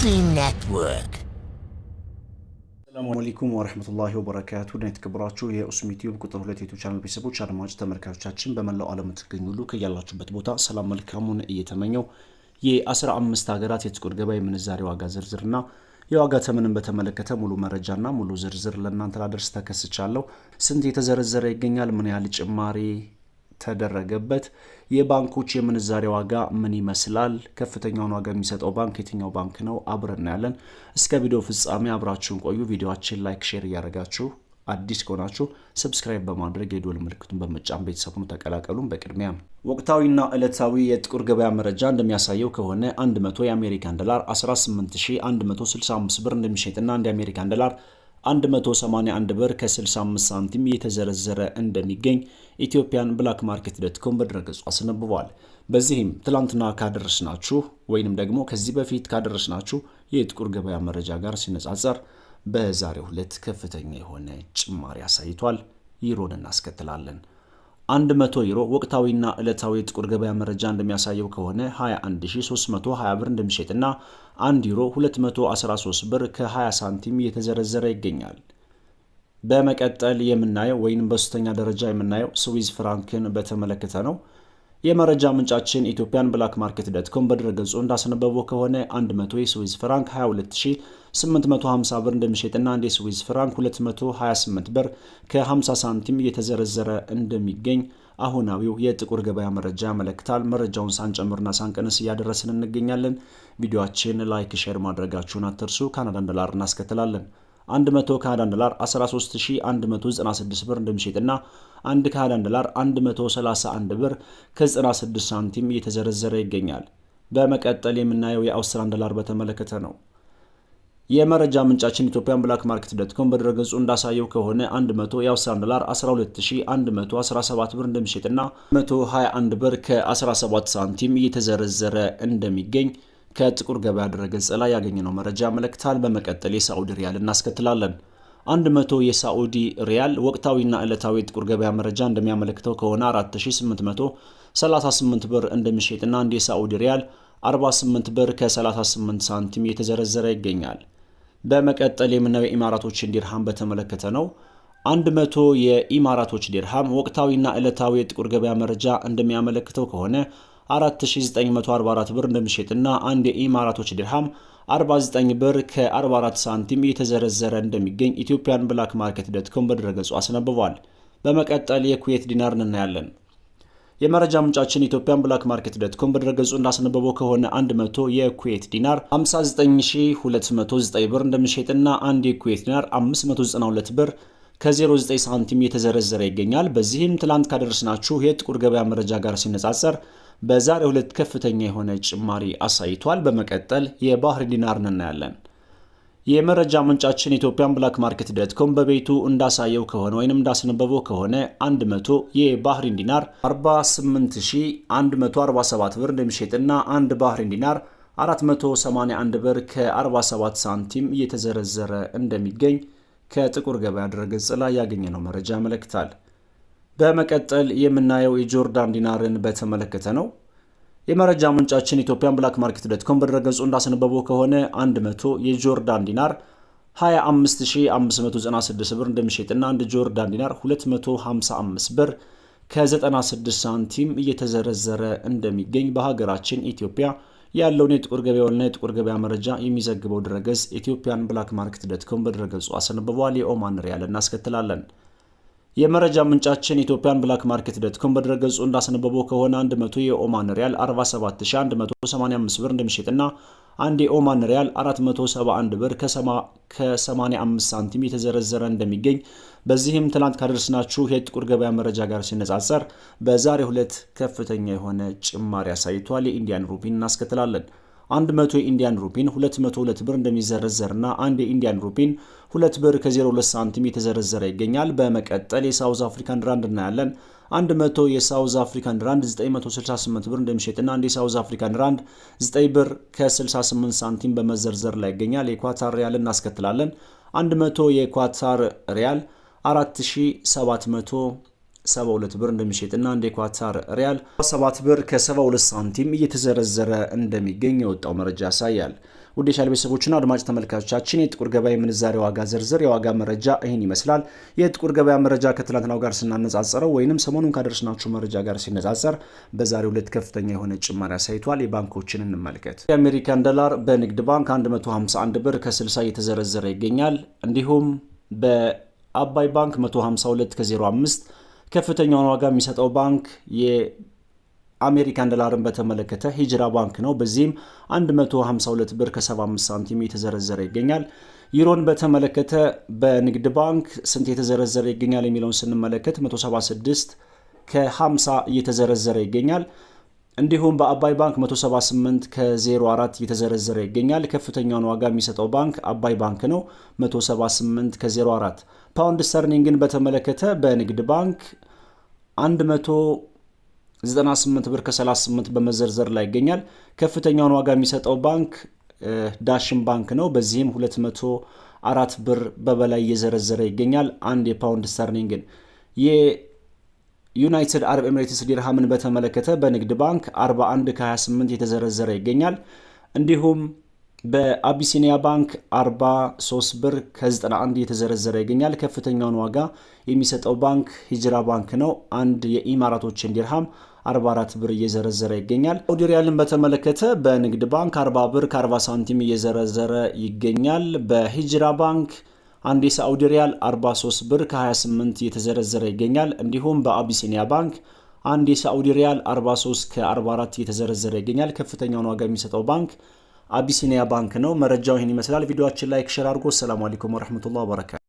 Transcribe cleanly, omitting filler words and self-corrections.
Coffee Network. السلام عليكم ورحمة الله وبركاته. نتكبراتشو يا اسمي تيوب كنت هلت يوتيوب channel بيسبوك على ماج تمركزاتشن بملأ على متكنولو كيالاتشوبت بوتا سلام عليكم እየተመኘው የ15 ሀገራት የጥቁር ገበያ ምንዛሬ ዋጋ ዝርዝርና የዋጋ ተመንን በተመለከተ ሙሉ መረጃና ሙሉ ዝርዝር ለእናንተ ላደርስ ተከስቻለሁ። ስንት የተዘረዘረ ይገኛል? ምን ያህል ጭማሪ ተደረገበት? የባንኮች የምንዛሬ ዋጋ ምን ይመስላል? ከፍተኛውን ዋጋ የሚሰጠው ባንክ የትኛው ባንክ ነው? አብረን ያለን እስከ ቪዲዮ ፍጻሜ አብራችሁን ቆዩ። ቪዲዮአችን ላይክ ሼር ያደርጋችሁ አዲስ ከሆናችሁ ሰብስክራይብ በማድረግ የዶል ምልክቱን በመጫን ቤተሰቡን ተቀላቀሉን። በቅድሚያ ወቅታዊና ዕለታዊ የጥቁር ገበያ መረጃ እንደሚያሳየው ከሆነ 100 የአሜሪካን ዶላር 18165 ብር እንደሚሸጥና አንድ የአሜሪካን ዶላር 181 ብር ከ65 ሳንቲም የተዘረዘረ እንደሚገኝ ኢትዮጵያን ብላክ ማርኬት.com በድረገጹ አስነብቧል። በዚህም ትላንትና ካደረስናችሁ ወይንም ደግሞ ከዚህ በፊት ካደረስናችሁ የጥቁር ገበያ መረጃ ጋር ሲነጻጸር በዛሬው ዕለት ከፍተኛ የሆነ ጭማሪ አሳይቷል። ዩሮን እናስከትላለን። 100 ዩሮ ወቅታዊና ዕለታዊ የጥቁር ገበያ መረጃ እንደሚያሳየው ከሆነ 21320 ብር እንደሚሸጥና 1 ዩሮ 213 ብር ከ20 ሳንቲም የተዘረዘረ ይገኛል። በመቀጠል የምናየው ወይንም በሶስተኛ ደረጃ የምናየው ስዊዝ ፍራንክን በተመለከተ ነው። የመረጃ ምንጫችን ኢትዮጵያን ብላክ ማርኬት.com በድረገጹ እንዳስነበበው ከሆነ 100 የስዊዝ ፍራንክ 22850 ብር እንደሚሸጥና አንድ የስዊዝ ፍራንክ 228 ብር ከ50 ሳንቲም የተዘረዘረ እንደሚገኝ አሁናዊው የጥቁር ገበያ መረጃ ያመለክታል። መረጃውን ሳንጨምርና ሳንቀንስ እያደረስን እንገኛለን። ቪዲዮአችን ላይክ ሼር ማድረጋችሁን አትርሱ። ካናዳን ዶላር እናስከትላለን። 100 ካናዳን ዶላር 13196 ብር እንደሚሸጥና አንድ ካናዳን ዶላር 131 ብር ከ96 ሳንቲም የተዘረዘረ ይገኛል። በመቀጠል የምናየው የአውስትራሊያን ዶላር በተመለከተ ነው። የመረጃ ምንጫችን ኢትዮጵያን ብላክ ማርኬት.com በድረገጹ እንዳሳየው ከሆነ 100 የአውስትራሊያን ዶላር 12117 ብር እንደሚሸጥና 121 ብር ከ17 ሳንቲም የተዘረዘረ እንደሚገኝ ከጥቁር ገበያ ድረገጽ ላይ ያገኘነው መረጃ ያመለክታል። በመቀጠል የሳዑዲ ሪያል እናስከትላለን። 100 የሳዑዲ ሪያል ወቅታዊና ዕለታዊ የጥቁር ገበያ መረጃ እንደሚያመለክተው ከሆነ 4838 ብር እንደሚሸጥና አንድ የሳዑዲ ሪያል 48 ብር ከ38 ሳንቲም የተዘረዘረ ይገኛል። በመቀጠል የምናየው የኢማራቶችን ዲርሃም በተመለከተ ነው። 100 የኢማራቶች ዲርሃም ወቅታዊና ዕለታዊ የጥቁር ገበያ መረጃ እንደሚያመለክተው ከሆነ 4944 ብር እንደሚሸጥና አንድ የኢማራቶች ዲርሃም 49 ብር ከ44 ሳንቲም የተዘረዘረ እንደሚገኝ ኢትዮጵያን ብላክ ማርኬት.com በድረገጹ አስነብቧል። በመቀጠል የኩዌት ዲናር እናያለን። የመረጃ ምንጫችን ኢትዮጵያን ብላክ ማርኬት.com በድረገጹ እንዳስነበበው ከሆነ 100 የኩዌት ዲናር 59209 ብር እንደሚሸጥና አንድ የኩዌት ዲናር 592 ብር ከ09 ሳንቲም የተዘረዘረ ይገኛል። በዚህም ትላንት ካደረስናችሁ የጥቁር ገበያ መረጃ ጋር ሲነጻጸር በዛሬው ዕለት ከፍተኛ የሆነ ጭማሪ አሳይቷል። በመቀጠል የባህሬን ዲናርን እናያለን። የመረጃ ምንጫችን ኢትዮጵያን ብላክ ማርኬት.com በቤቱ እንዳሳየው ከሆነ ወይንም እንዳስነበበው ከሆነ 100 የባህሬን ዲናር 48147 ብር እንደሚሸጥና አንድ ባህሬን ዲናር 481 ብር ከ47 ሳንቲም የተዘረዘረ እንደሚገኝ ከጥቁር ገበያ ድረገጽ ላይ ያገኘነው መረጃ ያመለክታል። በመቀጠል የምናየው የጆርዳን ዲናርን በተመለከተ ነው። የመረጃ ምንጫችን ኢትዮጵያን ብላክ ማርኬት.com በድረገጹ እንዳስነበበው ከሆነ 100 የጆርዳን ዲናር 25596 ብር እንደሚሸጥና አንድ ጆርዳን ዲናር 255 ብር ከ96 ሳንቲም እየተዘረዘረ እንደሚገኝ በሀገራችን ኢትዮጵያ ያለውን የጥቁር ገበያውና የጥቁር ገበያ መረጃ የሚዘግበው ድረገጽ ኢትዮጵያን ብላክ ማርኬት.com በድረገጹ አስነብቧል። የኦማን ሪያል እናስከትላለን። የመረጃ ምንጫችን ኢትዮጵያን ብላክ ማርኬት.com በድረገጹ እንዳስነበበው ከሆነ 100 የኦማን ሪያል 47185 ብር እንደሚሸጥና አንድ የኦማን ሪያል 471 ብር ከ85 ሳንቲም የተዘረዘረ እንደሚገኝ በዚህም ትላንት ካደረስናችሁ የጥቁር ገበያ መረጃ ጋር ሲነጻጸር በዛሬው ዕለት ከፍተኛ የሆነ ጭማሪ አሳይቷል። የኢንዲያን ሩፒን እናስከትላለን። 100 የኢንዲያን ሩፒን 202 ብር እንደሚዘረዘርና አንድ የኢንዲያን ሩፒን 2 ብር ከ02 ሳንቲም የተዘረዘረ ይገኛል። በመቀጠል የሳውዝ አፍሪካን ራንድ እናያለን። 100 የሳውዝ አፍሪካን ራንድ 968 ብር እንደሚሸጥና አንድ የሳውዝ አፍሪካን ራንድ 9 ብር ከ68 ሳንቲም በመዘርዘር ላይ ይገኛል። የኳታር ሪያል እናስከትላለን። 100 የኳታር ሪያል 4772 ብር እንደሚሸጥና አንድ የኳታር ሪያል 7 ብር ከ72 ሳንቲም እየተዘረዘረ እንደሚገኝ የወጣው መረጃ ያሳያል። ውድ የቻናል ቤተሰቦችና አድማጭ ተመልካቾቻችን የጥቁር ገበያ ምንዛሬ ዋጋ ዝርዝር የዋጋ መረጃ ይህን ይመስላል። የጥቁር ገበያ መረጃ ከትላንትናው ጋር ስናነጻጽረው ወይንም ሰሞኑን ካደረስናችሁ መረጃ ጋር ሲነጻጸር በዛሬው ዕለት ከፍተኛ የሆነ ጭማሪ አሳይቷል። የባንኮችን እንመልከት። የአሜሪካን ዶላር በንግድ ባንክ 151 ብር ከ60 እየተዘረዘረ ይገኛል። እንዲሁም በአባይ ባንክ 152 ከ05 ከፍተኛውን ዋጋ የሚሰጠው ባንክ የአሜሪካን ዶላርን በተመለከተ ሂጅራ ባንክ ነው። በዚህም 152 ብር ከ75 ሳንቲም የተዘረዘረ ይገኛል። ዩሮን በተመለከተ በንግድ ባንክ ስንት የተዘረዘረ ይገኛል የሚለውን ስንመለከት 176 ከ50 እየተዘረዘረ ይገኛል። እንዲሁም በአባይ ባንክ 178 ከ04 እየተዘረዘረ ይገኛል። ከፍተኛውን ዋጋ የሚሰጠው ባንክ አባይ ባንክ ነው 178 ከ04። ፓውንድ ስተርሊንግን በተመለከተ በንግድ ባንክ 198 ብር ከ38 በመዘርዘር ላይ ይገኛል። ከፍተኛውን ዋጋ የሚሰጠው ባንክ ዳሽን ባንክ ነው። በዚህም 204 ብር በበላይ እየዘረዘረ ይገኛል። አንድ የፓውንድ ስተርሊንግን የዩናይትድ አረብ ኤሚሬትስ ዲርሃምን በተመለከተ በንግድ ባንክ 41 ከ28 የተዘረዘረ ይገኛል። እንዲሁም በአቢሲኒያ ባንክ 43 ብር ከ91 የተዘረዘረ ይገኛል። ከፍተኛውን ዋጋ የሚሰጠው ባንክ ሂጅራ ባንክ ነው። አንድ የኢማራቶችን ዲርሃም 44 ብር እየዘረዘረ ይገኛል። ሳዑዲ ሪያልን በተመለከተ በንግድ ባንክ 40 ብር ከ40 ሳንቲም እየዘረዘረ ይገኛል። በሂጅራ ባንክ አንድ የሳዑዲ ሪያል 43 ብር ከ28 እየተዘረዘረ ይገኛል። እንዲሁም በአቢሲኒያ ባንክ አንድ የሳዑዲ ሪያል 43 ከ44 እየተዘረዘረ ይገኛል። ከፍተኛውን ዋጋ የሚሰጠው ባንክ አቢሲኒያ ባንክ ነው። መረጃው ይህን ይመስላል። ቪዲዮአችን ላይክ ሼር አድርጎ። ሰላም አለይኩም ወራህመቱላሂ ወበረካቱ።